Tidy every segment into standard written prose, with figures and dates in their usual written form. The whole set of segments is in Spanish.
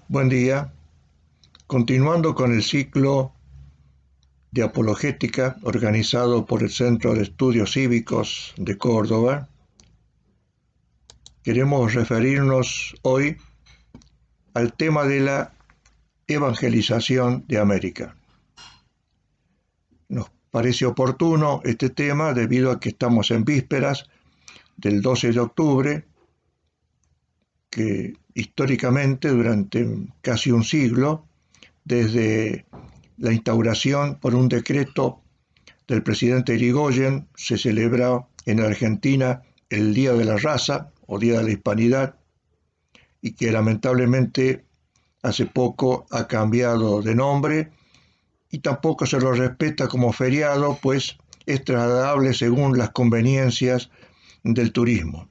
Buen día. Continuando con el ciclo de apologética organizado por el Centro de Estudios Cívicos de Córdoba, queremos referirnos hoy al tema de la evangelización de América. Nos parece oportuno este tema debido a que estamos en vísperas del 12 de octubre, que históricamente durante casi un siglo, desde la instauración por un decreto del presidente Irigoyen, se celebra en Argentina el Día de la Raza o Día de la Hispanidad, y que lamentablemente hace poco ha cambiado de nombre y tampoco se lo respeta como feriado, pues es trasladable según las conveniencias del turismo.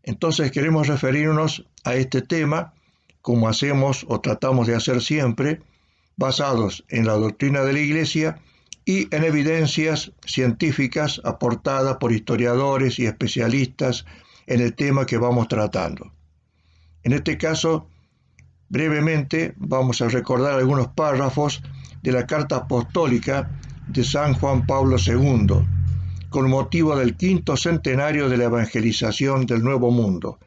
Entonces queremos referirnos a este tema como hacemos o tratamos de hacer siempre, basados en la doctrina de la Iglesia y en evidencias científicas aportadas por historiadores y especialistas en el tema que vamos tratando. En este caso, brevemente vamos a recordar algunos párrafos de la Carta Apostólica de San Juan Pablo II, con motivo del 5º centenario de la evangelización del Nuevo Mundo.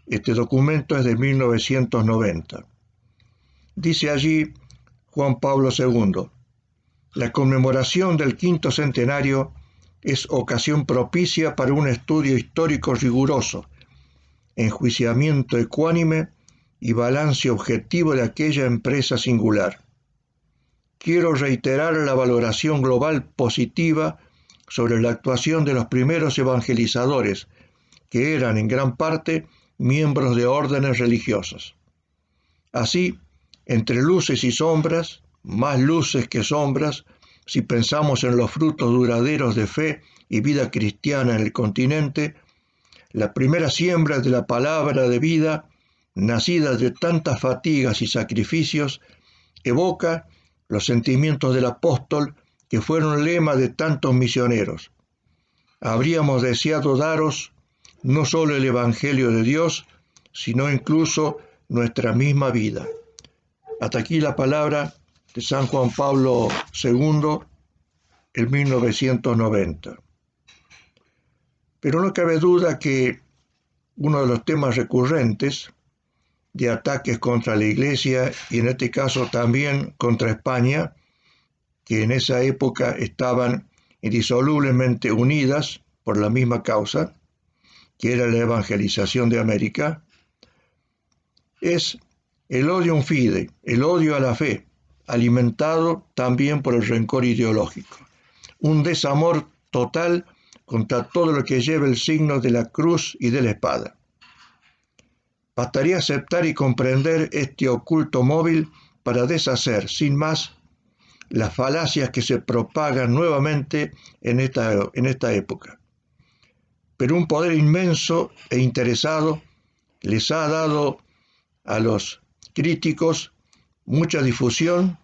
Este documento es de 1990. Dice allí Juan Pablo II: la conmemoración del 5º centenario es ocasión propicia para un estudio histórico riguroso, enjuiciamiento ecuánime y balance objetivo de aquella empresa singular. Quiero reiterar la valoración global positiva sobre la actuación de los primeros evangelizadores, que eran en gran parte miembros de órdenes religiosas. Así, entre luces y sombras, más luces que sombras, si pensamos en los frutos duraderos de fe y vida cristiana en el continente, la primera siembra de la palabra de vida, nacida de tantas fatigas y sacrificios, evoca los sentimientos del apóstol que fueron lema de tantos misioneros. Habríamos deseado daros no solo el Evangelio de Dios, sino incluso nuestra misma vida. Hasta aquí la palabra de San Juan Pablo II en 1990. Pero no cabe duda que uno de los temas recurrentes de ataques contra la Iglesia, y en este caso también contra España, que en esa época estaban indisolublemente unidas por la misma causa, que era la evangelización de América, es el odium fidei, el odio a la fe, alimentado también por el rencor ideológico. Un desamor total contra todo lo que lleva el signo de la cruz y de la espada. Bastaría aceptar y comprender este oculto móvil para deshacer, sin más, las falacias que se propagan nuevamente en esta época. Pero un poder inmenso e interesado les ha dado a los críticos mucha difusión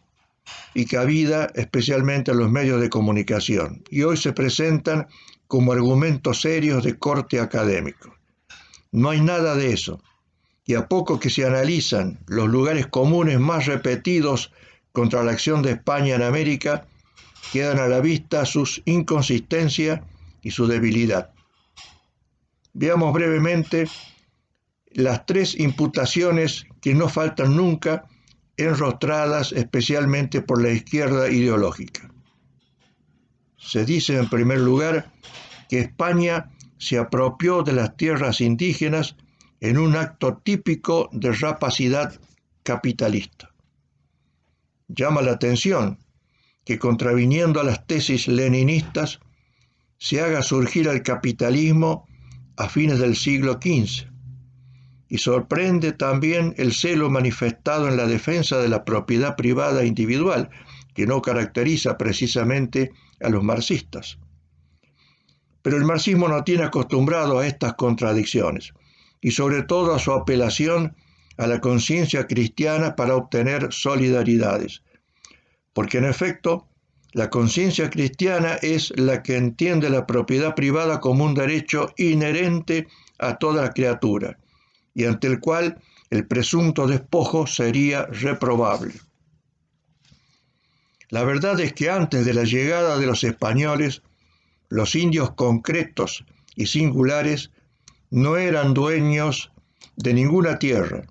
y cabida, especialmente a los medios de comunicación, y hoy se presentan como argumentos serios de corte académico. No hay nada de eso, y a poco que se analizan los lugares comunes más repetidos contra la acción de España en América, quedan a la vista sus inconsistencias y su debilidad. Veamos brevemente las 3 imputaciones que no faltan nunca, enrostradas especialmente por la izquierda ideológica. Se dice en primer lugar que España se apropió de las tierras indígenas en un acto típico de rapacidad capitalista. Llama la atención que, contraviniendo a las tesis leninistas, se haga surgir el capitalismo a fines del siglo XV. Y sorprende también el celo manifestado en la defensa de la propiedad privada individual, que no caracteriza precisamente a los marxistas. Pero el marxismo no tiene acostumbrado a estas contradicciones, y sobre todo a su apelación a la conciencia cristiana para obtener solidaridades. Porque en efecto, la conciencia cristiana es la que entiende la propiedad privada como un derecho inherente a toda criatura, y ante el cual el presunto despojo sería reprobable. La verdad es que antes de la llegada de los españoles, los indios concretos y singulares no eran dueños de ninguna tierra,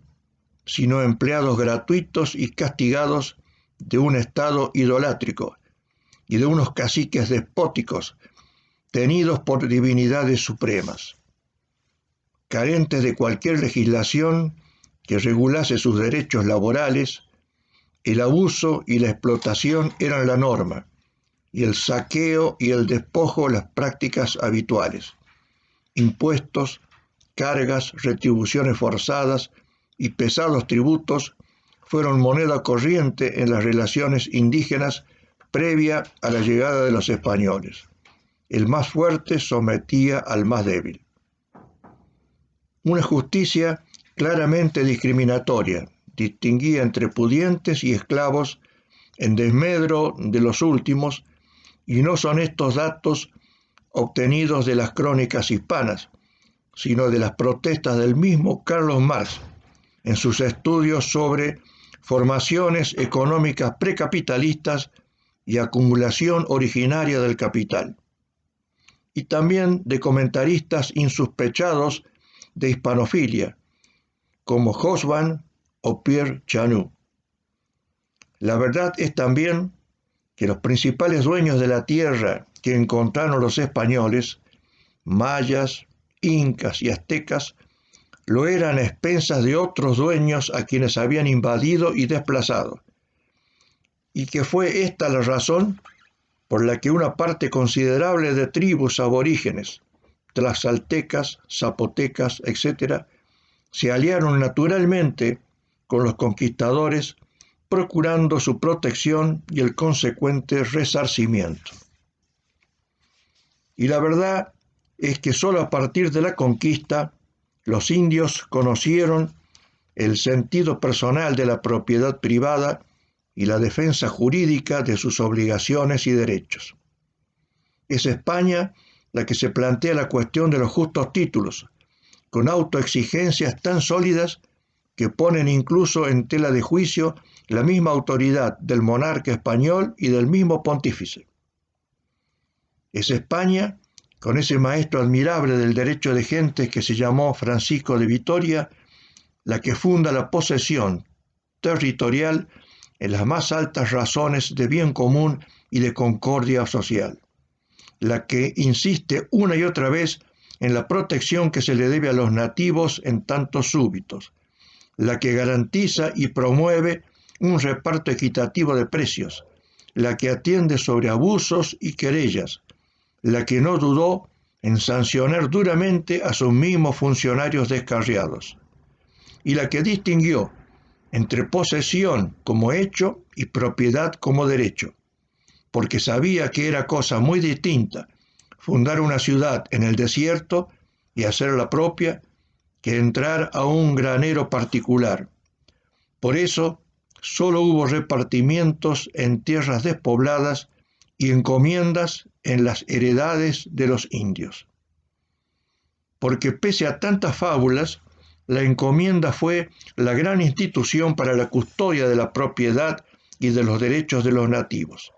sino empleados gratuitos y castigados de un estado idolátrico y de unos caciques despóticos tenidos por divinidades supremas, carentes de cualquier legislación que regulase sus derechos laborales. El abuso y la explotación eran la norma, y el saqueo y el despojo las prácticas habituales. Impuestos, cargas, retribuciones forzadas y pesados tributos fueron moneda corriente en las relaciones indígenas previa a la llegada de los españoles. El más fuerte sometía al más débil. Una justicia claramente discriminatoria distinguía entre pudientes y esclavos en desmedro de los últimos, y no son estos datos obtenidos de las crónicas hispanas, sino de las protestas del mismo Carlos Marx en sus estudios sobre formaciones económicas precapitalistas y acumulación originaria del capital, y también de comentaristas insospechados de hispanofilia, como Hobsbawm o Pierre Chanut. La verdad es también que los principales dueños de la tierra que encontraron los españoles, mayas, incas y aztecas, lo eran a expensas de otros dueños a quienes habían invadido y desplazado, y que fue esta la razón por la que una parte considerable de tribus aborígenes, tlaxcaltecas, zapotecas, etc., se aliaron naturalmente con los conquistadores, procurando su protección y el consecuente resarcimiento. Y la verdad es que solo a partir de la conquista los indios conocieron el sentido personal de la propiedad privada y la defensa jurídica de sus obligaciones y derechos. Es España la que se plantea la cuestión de los justos títulos, con autoexigencias tan sólidas que ponen incluso en tela de juicio la misma autoridad del monarca español y del mismo pontífice. Es España, con ese maestro admirable del derecho de gentes que se llamó Francisco de Vitoria, la que funda la posesión territorial en las más altas razones de bien común y de concordia social, la que insiste una y otra vez en la protección que se le debe a los nativos en tantos súbditos, la que garantiza y promueve un reparto equitativo de precios, la que atiende sobre abusos y querellas, la que no dudó en sancionar duramente a sus mismos funcionarios descarriados, y la que distinguió entre posesión como hecho y propiedad como derecho, porque sabía que era cosa muy distinta fundar una ciudad en el desierto y hacerla propia que entrar a un granero particular. Por eso, solo hubo repartimientos en tierras despobladas y encomiendas en las heredades de los indios. Porque pese a tantas fábulas, la encomienda fue la gran institución para la custodia de la propiedad y de los derechos de los nativos.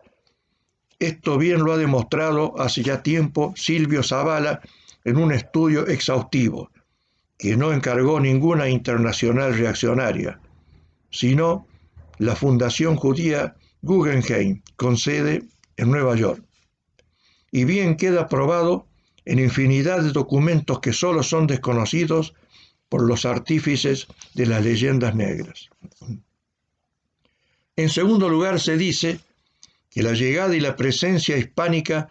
Esto bien lo ha demostrado hace ya tiempo Silvio Zavala en un estudio exhaustivo, que no encargó ninguna internacional reaccionaria, sino la Fundación Judía Guggenheim, con sede en Nueva York. Y bien queda probado en infinidad de documentos que solo son desconocidos por los artífices de las leyendas negras. En segundo lugar, se dice que la llegada y la presencia hispánica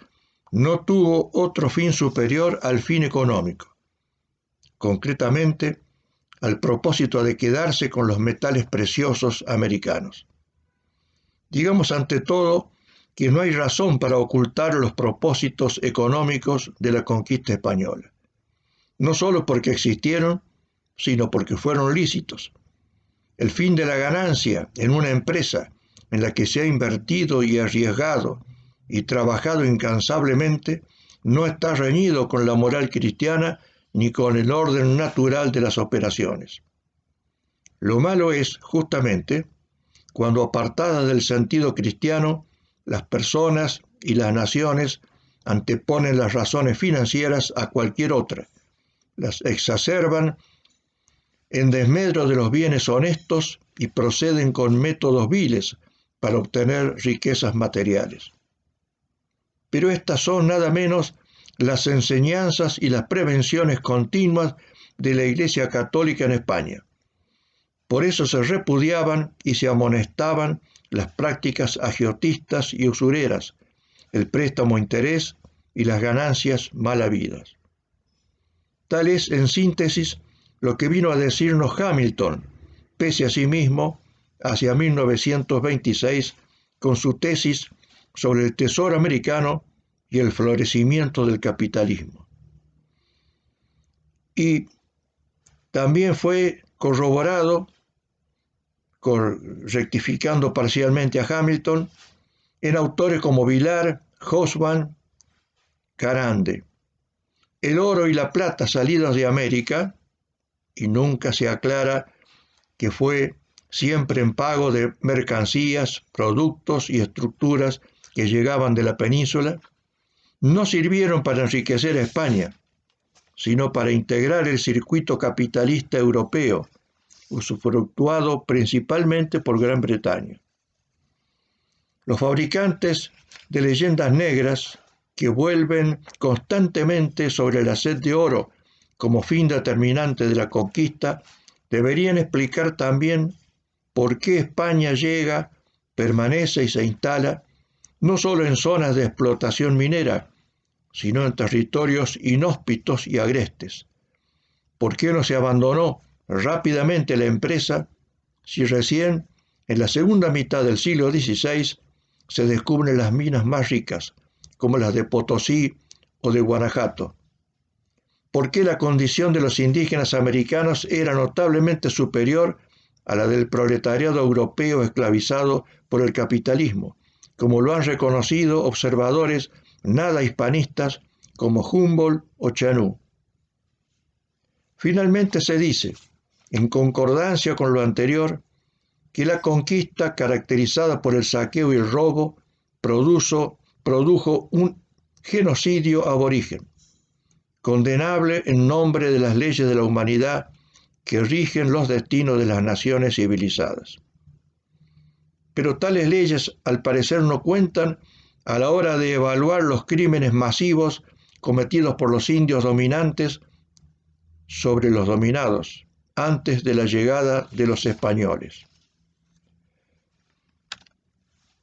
no tuvo otro fin superior al fin económico, concretamente al propósito de quedarse con los metales preciosos americanos. Digamos ante todo que no hay razón para ocultar los propósitos económicos de la conquista española, no solo porque existieron, sino porque fueron lícitos. El fin de la ganancia en una empresa en la que se ha invertido y arriesgado y trabajado incansablemente no está reñido con la moral cristiana ni con el orden natural de las operaciones. Lo malo es, justamente, cuando apartadas del sentido cristiano, las personas y las naciones anteponen las razones financieras a cualquier otra, las exacerban en desmedro de los bienes honestos y proceden con métodos viles para obtener riquezas materiales. Pero estas son nada menos las enseñanzas y las prevenciones continuas de la Iglesia Católica en España. Por eso se repudiaban y se amonestaban las prácticas agiotistas y usureras, el préstamo a interés y las ganancias mal habidas. Tal es, en síntesis, lo que vino a decirnos Hamilton, pese a sí mismo, hacia 1926, con su tesis sobre el tesoro americano y el florecimiento del capitalismo. Y también fue corroborado, rectificando parcialmente a Hamilton, en autores como Vilar, Hobsbawm, Carande. El oro y la plata salidos de América, y nunca se aclara que fue siempre en pago de mercancías, productos y estructuras que llegaban de la península, no sirvieron para enriquecer a España, sino para integrar el circuito capitalista europeo, usufructuado principalmente por Gran Bretaña. Los fabricantes de leyendas negras que vuelven constantemente sobre la sed de oro como fin determinante de la conquista, deberían explicar también por qué España llega, permanece y se instala no solo en zonas de explotación minera, sino en territorios inhóspitos y agrestes. ¿Por qué no se abandonó rápidamente la empresa si recién en la segunda mitad del siglo XVI se descubren las minas más ricas, como las de Potosí o de Guanajuato? ¿Por qué la condición de los indígenas americanos era notablemente superior a la del proletariado europeo esclavizado por el capitalismo, como lo han reconocido observadores nada hispanistas como Humboldt o Chanú? Finalmente se dice, en concordancia con lo anterior, que la conquista, caracterizada por el saqueo y el robo, produjo un genocidio aborigen, condenable en nombre de las leyes de la humanidad que rigen los destinos de las naciones civilizadas. Pero tales leyes, al parecer, no cuentan a la hora de evaluar los crímenes masivos cometidos por los indios dominantes sobre los dominados antes de la llegada de los españoles.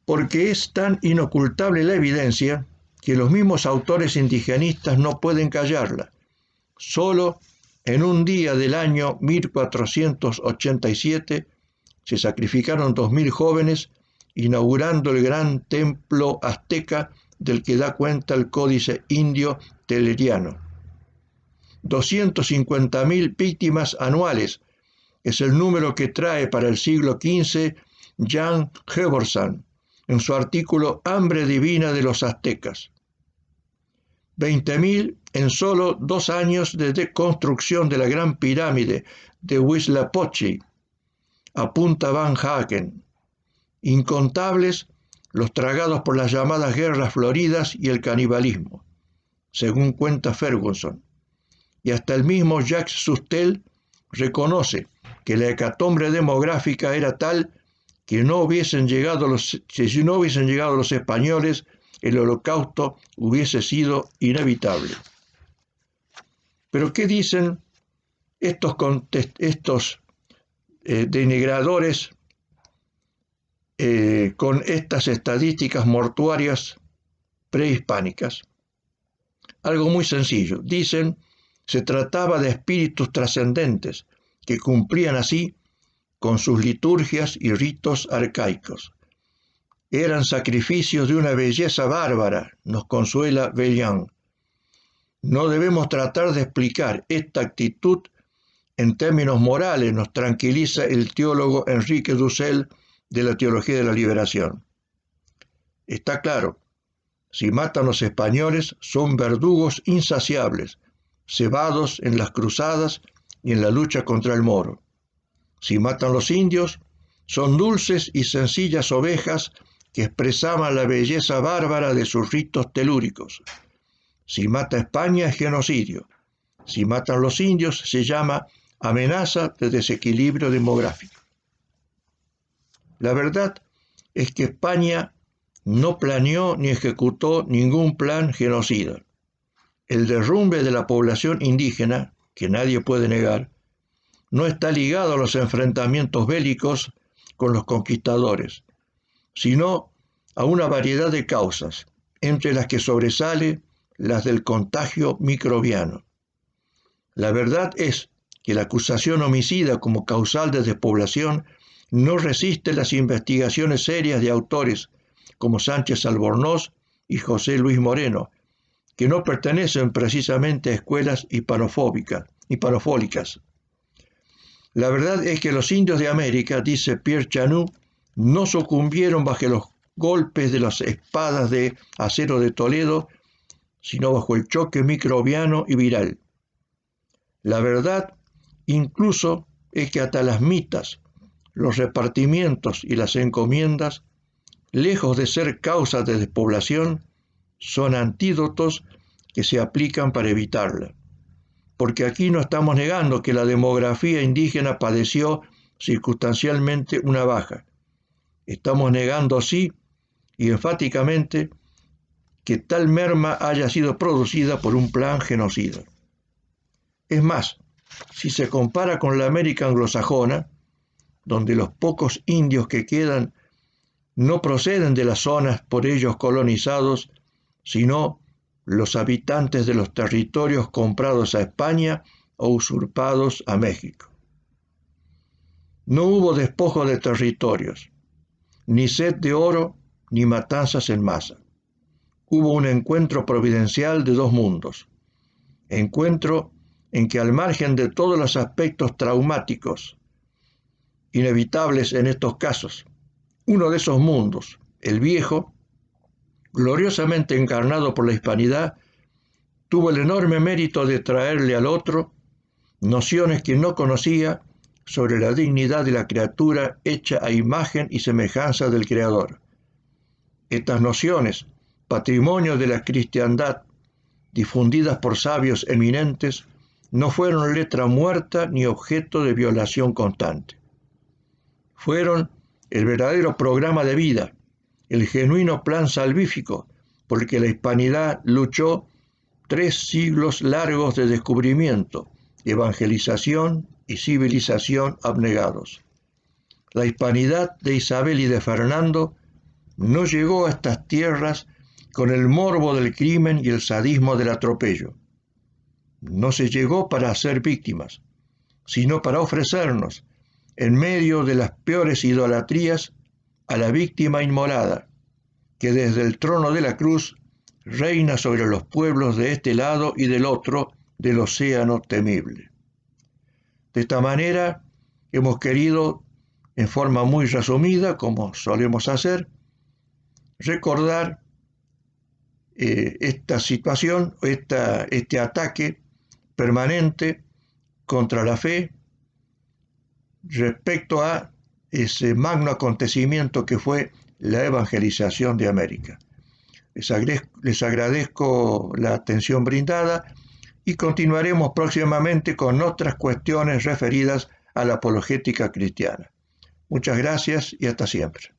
Porque es tan inocultable la evidencia que los mismos autores indigenistas no pueden callarla. Solo en un día del año 1487 se sacrificaron 2000 jóvenes inaugurando el gran templo azteca del que da cuenta el códice indio telleriano. 250.000 víctimas anuales es el número que trae para el siglo XV Jan Heberson en su artículo Hambre divina de los aztecas. 20.000 en solo 2 años de construcción de la gran pirámide de Huitzilopochtli, apunta Van Haken. Incontables los tragados por las llamadas guerras floridas y el canibalismo, según cuenta Ferguson. Y hasta el mismo Jacques Sustel reconoce que la hecatombe demográfica era tal que si no hubiesen llegado los españoles, el holocausto hubiese sido inevitable. Pero ¿qué dicen estos denigradores con estas estadísticas mortuarias prehispánicas? Algo muy sencillo. Dicen, se trataba de espíritus trascendentes que cumplían así con sus liturgias y ritos arcaicos. Eran sacrificios de una belleza bárbara, nos consuela Bellion. No debemos tratar de explicar esta actitud en términos morales, nos tranquiliza el teólogo Enrique Dussel de la Teología de la Liberación. Está claro, si matan los españoles, son verdugos insaciables, cebados en las cruzadas y en la lucha contra el moro. Si matan los indios, son dulces y sencillas ovejas que expresaban la belleza bárbara de sus ritos telúricos. Si mata España es genocidio. Si matan los indios se llama amenaza de desequilibrio demográfico. La verdad es que España no planeó ni ejecutó ningún plan genocida. El derrumbe de la población indígena, que nadie puede negar, no está ligado a los enfrentamientos bélicos con los conquistadores, sino a una variedad de causas, entre las que sobresale las del contagio microbiano. La verdad es que la acusación homicida como causal de despoblación no resiste las investigaciones serias de autores como Sánchez Albornoz y José Luis Moreno, que no pertenecen precisamente a escuelas hispanofólicas. La verdad es que los indios de América, dice Pierre Chanut, no sucumbieron bajo los golpes de las espadas de acero de Toledo, sino bajo el choque microbiano y viral. La verdad, incluso, es que hasta las mitas, los repartimientos y las encomiendas, lejos de ser causas de despoblación, son antídotos que se aplican para evitarla. Porque aquí no estamos negando que la demografía indígena padeció circunstancialmente una baja. Estamos negando, sí, y enfáticamente, que tal merma haya sido producida por un plan genocida. Es más, si se compara con la América anglosajona, donde los pocos indios que quedan no proceden de las zonas por ellos colonizados, sino los habitantes de los territorios comprados a España o usurpados a México. No hubo despojo de territorios, ni sed de oro, ni matanzas en masa. Hubo un encuentro providencial de dos mundos, encuentro en que al margen de todos los aspectos traumáticos, inevitables en estos casos, uno de esos mundos, el viejo, gloriosamente encarnado por la hispanidad, tuvo el enorme mérito de traerle al otro nociones que no conocía sobre la dignidad de la criatura hecha a imagen y semejanza del Creador. Estas nociones, patrimonio de la cristiandad, difundidas por sabios eminentes, no fueron letra muerta ni objeto de violación constante. Fueron el verdadero programa de vida, el genuino plan salvífico por el que la hispanidad luchó 3 siglos largos de descubrimiento, evangelización y civilización abnegados. La hispanidad de Isabel y de Fernando no llegó a estas tierras con el morbo del crimen y el sadismo del atropello. No se llegó para ser víctimas, sino para ofrecernos, en medio de las peores idolatrías, a la víctima inmolada, que desde el trono de la cruz reina sobre los pueblos de este lado y del otro del océano temible. De esta manera hemos querido, en forma muy resumida, como solemos hacer, recordar esta situación, este ataque permanente contra la fe respecto a ese magno acontecimiento que fue la evangelización de América. Les agradezco la atención brindada y continuaremos próximamente con otras cuestiones referidas a la apologética cristiana. Muchas gracias y hasta siempre.